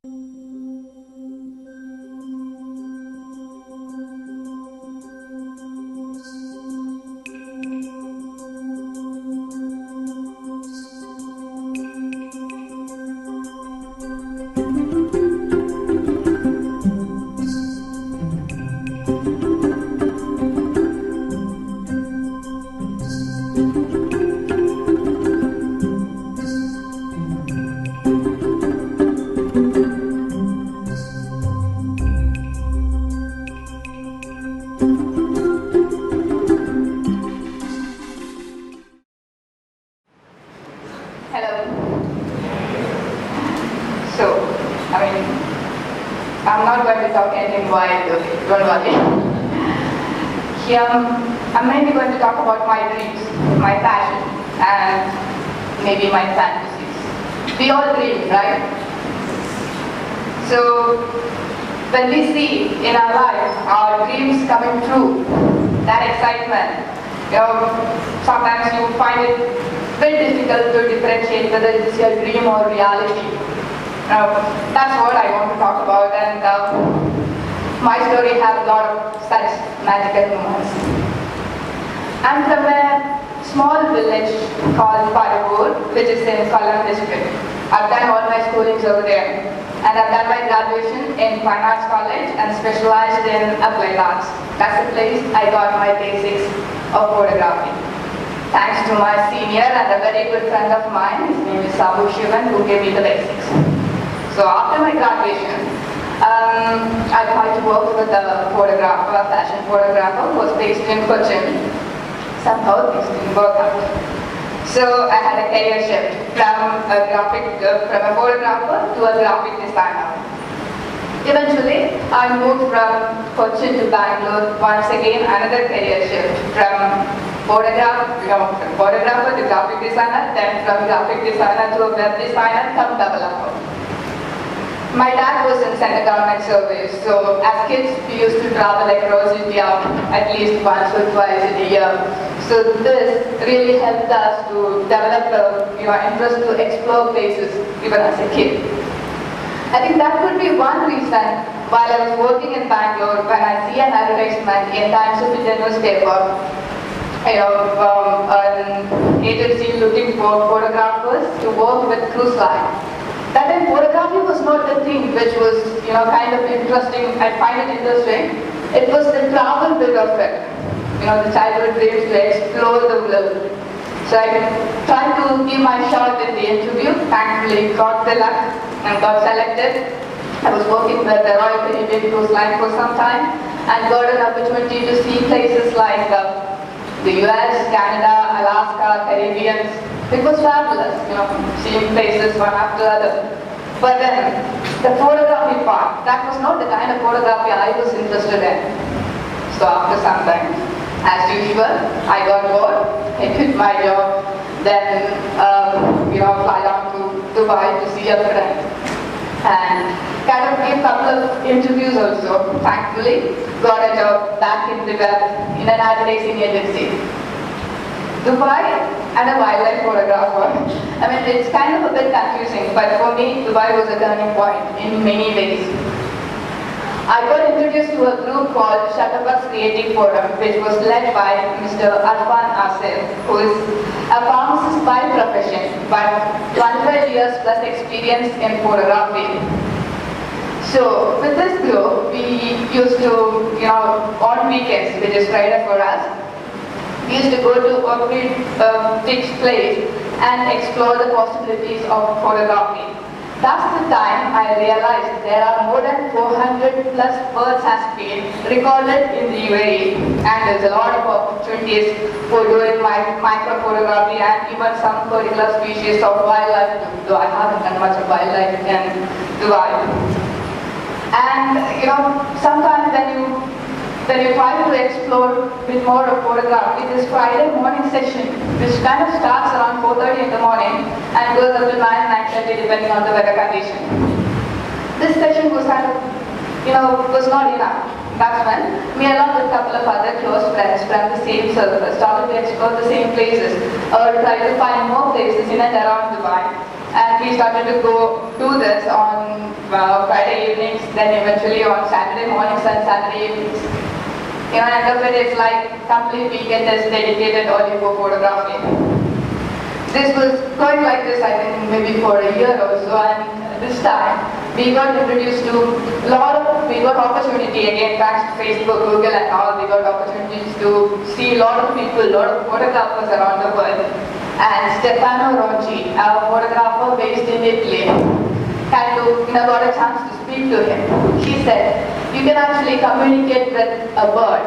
Hello. So, I'm not going to talk anything wild, okay? Don't worry. Here, I'm mainly going to talk about my dreams, my passion, and maybe my fantasies. We all dream, right? So, when we see in our life our dreams coming true, that excitement, sometimes you find it very difficult to differentiate whether it's your dream or reality. That's what I want to talk about, and my story has a lot of such magical moments. I'm from a small village called Paragor, which is in Kollam district. I've done all my schoolings over there, and I've done my graduation in Fine Arts College and specialized in applied arts. That's the place I got my basics of photography. Thanks to my senior and a very good friend of mine, his name is Shivan, who gave me the basics. So after my graduation, I tried to work with a photographer, a fashion photographer, who was based in Cochin. Somehow things didn't work out. So I had a career shift from a photographer to a graphic designer. Eventually, I moved from Cochin to Bangalore. Once again, another career shift from photographer to graphic designer, then from graphic designer to a web designer, come developer. My dad was in central government service, so as kids we used to travel across India at least once or twice in a year. So this really helped us to develop the interest to explore places even as a kid. I think that could be one reason while I was working in Bangalore, when I see an advertisement in Times of India newspaper, an agency looking for photographers to work with cruise line. That time photography was not the thing which was kind of interesting. I find it interesting. It was the travel bit of it. The childhood dreams to explore the world. So I tried to give my shot in the interview. Thankfully got the luck and got selected. I was working with the Royal Caribbean Cruise Line for some time and got an opportunity to see places like the US, Canada, Alaska, Caribbean. It was fabulous, seeing places one after the other. But then, the photography part, that was not the kind of photography I was interested in. So after some time, as usual, I got bored, I quit my job, then fly down to Dubai to see a friend. And kind of gave a couple of interviews also, thankfully, got a job back in the web in an advertising agency. Dubai and a wildlife photographer. It's kind of a bit confusing, but for me, Dubai was a turning point in many ways. I got introduced to a group called Shutterbugs Creative Forum, which was led by Mr. Arfan Asif, who is a pharmacist by profession, but 12 years plus experience in photography. So with this group, we used to, on weekends, which is Friday for us, we used to go to every fixed place and explore the possibilities of photography. That's the time I realized there are more than 400 plus birds has been recorded in the UAE, and there's a lot of opportunities for doing micro photography and even some particular species of wildlife, though I haven't done much of wildlife in Dubai. And sometimes when you try to explore a bit more of photography, this Friday morning session, which kind of starts around 4:30 in the morning and goes up to 9:30 depending on the weather condition. This session was kind of, was not enough. That's when me along with a couple of other close friends from the same circle started to explore the same places or try to find more places in and around Dubai. And we started to go do this on Friday evenings, then eventually on Saturday mornings and Saturday evenings. End of it, it's like complete weekend is dedicated only for photography. This was going like this, I think, maybe for a year or so, and this time we got introduced to we got opportunity again thanks to Facebook, Google and all, we got opportunities to see a lot of people, a lot of photographers around the world. And Stefano Rocci, a photographer based in Italy, got a chance to speak to him. He said, you can actually communicate with a bird.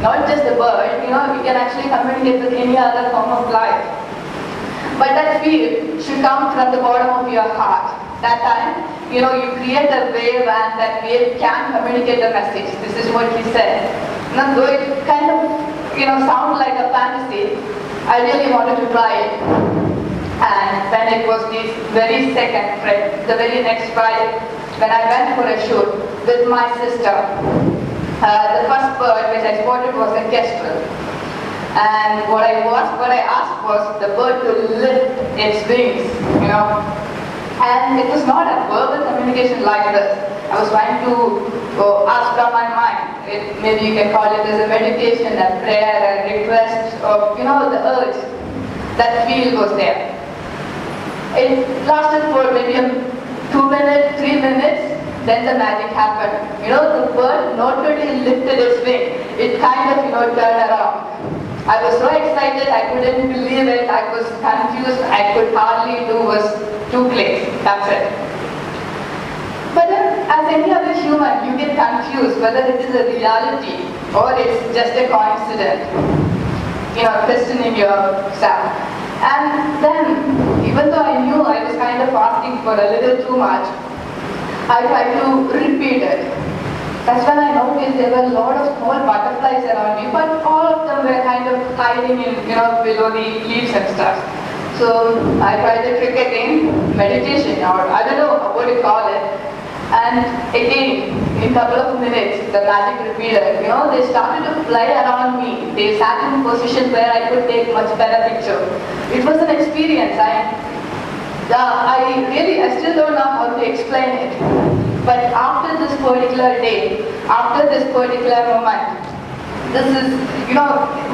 Not just a bird, you can actually communicate with any other form of life. But that feel should come from the bottom of your heart. That time, you create a wave and that wave can communicate a message. This is what he said. Now, though it kind of, sound like a fantasy, I really wanted to try it. And then it was this very second trip, the very next Friday, when I went for a shoot with my sister. The first bird which I spotted was a kestrel. And what I asked was the bird to lift its wings, And it was not a verbal communication like this. I was trying to ask from my mind. Maybe you can call it as a meditation, a prayer, a request, or the urge. That feel was there. It lasted for maybe 2 minutes, 3 minutes, then the magic happened. The bird not only lifted its wing, it kind of, turned around. I was so excited, I couldn't believe it, I was confused, I could hardly do was 2 clicks, that's it. But then, as any other human, you get confused whether it is a reality or it's just a coincidence. Questioning yourself. And then, even though I knew I was kind of asking for a little too much, I tried to repeat it. That's when I noticed there were a lot of small butterflies around me, but all of them were kind of hiding in, below the leaves and stuff. So I tried the trick again, meditation, or I don't know what you call it. And again, in a couple of minutes, the magic repeated. They started to fly around me. They sat in positions where I could take much better picture. It was an experience. I still don't know how to explain it. But after this particular day, after this particular moment, this is,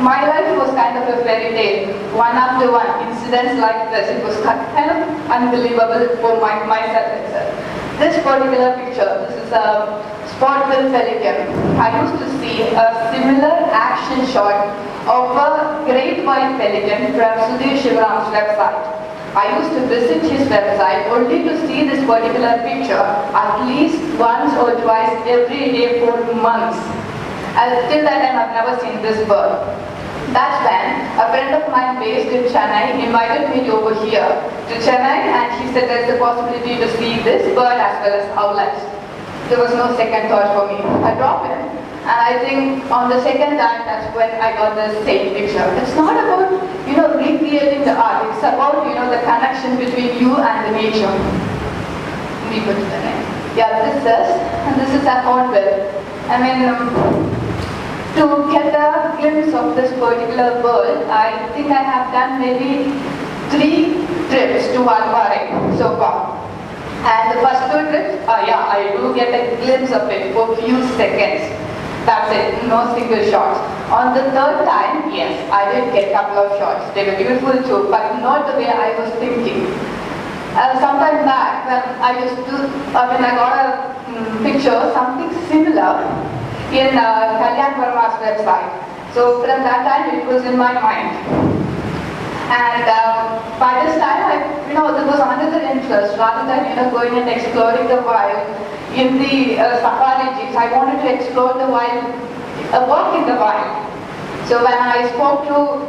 my life was kind of a fairy tale. One after one, incidents like this, it was kind of unbelievable for myself itself. This particular picture, this is a spot-bill pelican. I used to see a similar action shot of a great white pelican from Sudhir Shivaram's website. I used to visit his website only to see this particular picture at least once or twice every day for months. Till that time I've never seen this bird. That's when a friend of mine based in Chennai invited me over here to Chennai, and he said there's a possibility to see this bird as well as owlets. There was no second thought for me. I dropped in, and I think on the second time that's when I got the same picture. It's not about recreating the art. It's about the connection between you and the nature. We put the name. Yeah, this is a hornbill. I mean. To get a glimpse of this particular bird, I think I have done maybe 3 trips to Valpare so far. And the first 2 trips, I do get a glimpse of it for a few seconds. That's it, no single shots. On the 3rd time, yes, I did get a couple of shots. They were beautiful too, but not the way I was thinking. Sometime back, when I got a picture, something similar, in Kalyan Verma's website. So from that time it was in my mind. And by this time, there was another interest. Rather than going and exploring the wild in the safari jeeps, I wanted to explore the wild, walk in the wild. So when I spoke to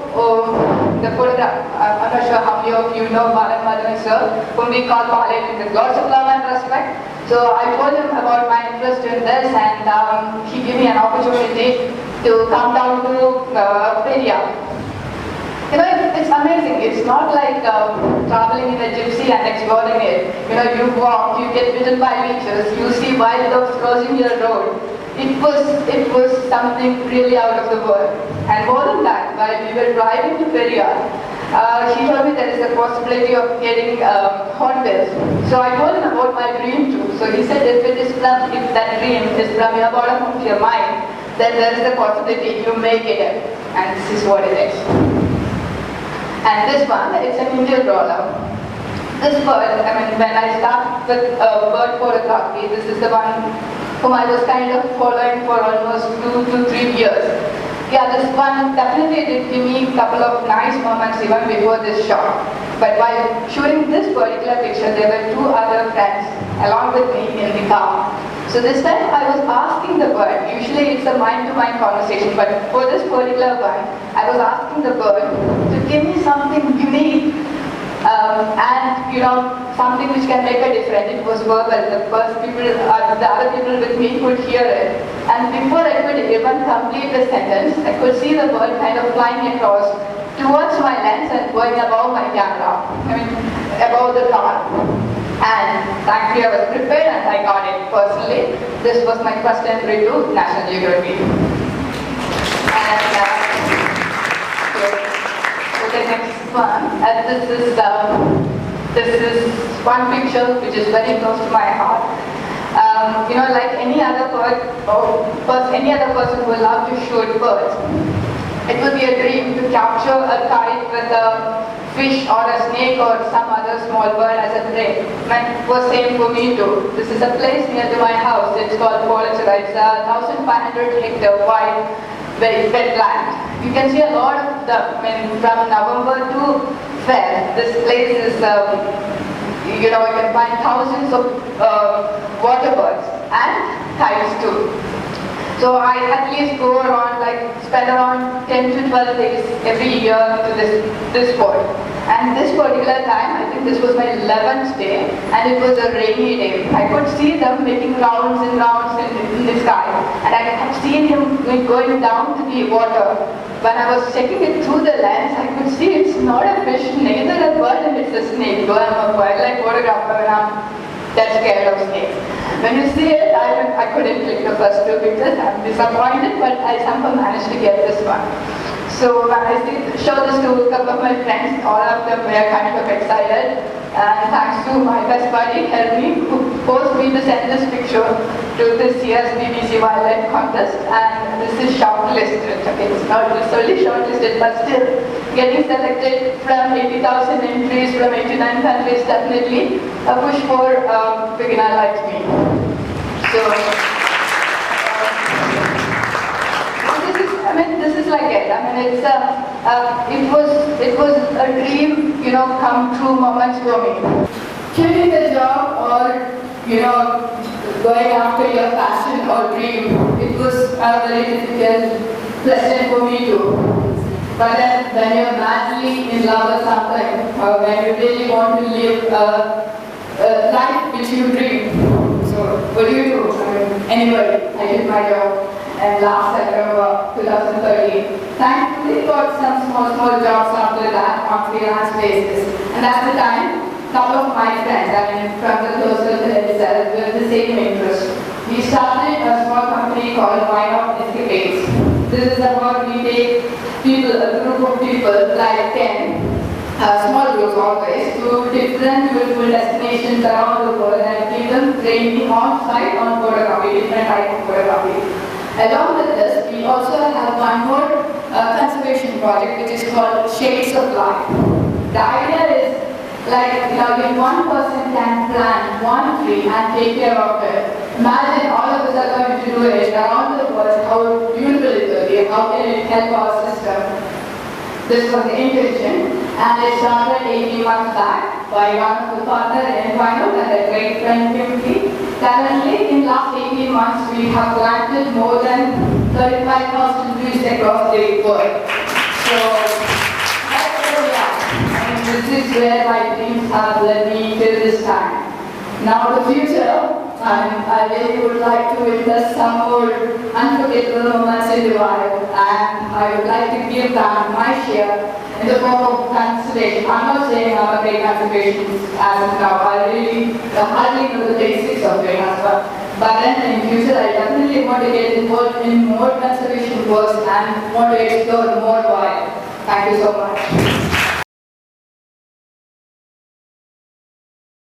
the photographer, I'm not sure how many of you know Balan Madhavan sir, whom we call Balan with lots of love and respect. So I told him about my interest in this, and he gave me an opportunity to come down to Peria. It's amazing. It's not like traveling in a gypsy and exploring it. You walk, you get bitten by leeches, you see wild dogs crossing your road. it was something really out of the world. And more than that, while we were driving to Periyar, he told me there is a possibility of getting hornbills. So I told him about my dream too. So he said if that dream is from your bottom of your mind, then there is a possibility you may get it. And this is what it is. And this one, it's an Indian roller. This bird, when I start with bird photography, this is the one whom I was kind of following for almost 2 to 3 years. Yeah, this one definitely did give me a couple of nice moments even before this shot. But while shooting this particular picture, there were 2 other friends along with me in the car. So this time I was asking the bird, usually it's a mind-to-mind conversation, but for this particular one, I was asking the bird to give me something unique and something which can make a difference. It was verbal. The other people with me could hear it. And before I could even complete the sentence, I could see the bird kind of flying across towards my lens and going above my camera, above the car. And thankfully I was prepared and I got it personally. This was my first entry to National Geography. And so the next one, and this is one picture which is very close to my heart. Like any other bird or any other person who would love to shoot birds, it would be a dream to capture a kite with a fish or a snake or some other small bird as a prey. It was same for me too. This is a place near to my house. It's called Polachara. It's a 1,500 hectare wide wetland. You can see a lot of from November to Feb. This place is, you can find thousands of water birds and kites too. So I at least go around, spend around 10 to 12 days every year to this spot. And this particular time, I think this was my 11th day, and it was a rainy day. I could see them making rounds and rounds in the sky, and I had seen him going down to the water. When I was checking it through the lens, I could see it's not a fish, neither a bird, and it's a snake. Though I'm a wildlife photographer and I'm that scared of snakes. When you see it, I couldn't click the first 2 pictures. I'm disappointed, but I somehow managed to get this one. So when I showed this to a couple of my friends, all of them were kind of excited. And thanks to my best buddy, Helmi, who forced me to send this picture to this year's BBC Wildlife Contest. And this is shortlisted. Okay, it's not solely shortlisted, but still getting selected from 80,000 entries from 89 countries, definitely a push for a beginner like me. So, this is like it. It was a dream, come true moments for me. Quitting the job or, going after your passion or dream, it was a very difficult lesson for me too. But then when you're madly in love with something, or when you really want to live a life which you dream, so what do you do? Anyway, I did my job. And last September 2013. Thankfully got some small jobs after that on freelance basis. And at the time, a couple of my friends, from the closer itself, with the same interest. We started a small company called Why Not Escapades. This is about we take a group of people, like 10, small groups always, to different beautiful destinations around the world and give them training on site on photography, different types of photography. Along with this, we also have one more conservation project which is called Shades of Life. The idea is if one person can plant one tree and take care of it, imagine all of us are going to do it around the world, how beautiful it will be, how can it help our system. This was the intention, and it started 18 months back by one of the partners in Vino and a great friend Kimchi. Currently, in last 18 months, we have planted more than 35,000 trees across the world. So, that's where we are. And this is where my dreams have led me till this time. Now the future, I really would like to witness some more unforgettable moments in the wild, and I would like to give down my share in the form of conservation. I'm not saying I'm a great conservationist as of now. I really hardly know the basics of it as well. But then in future, I definitely want to get involved in more conservation works and want to explore more why. Thank you so much.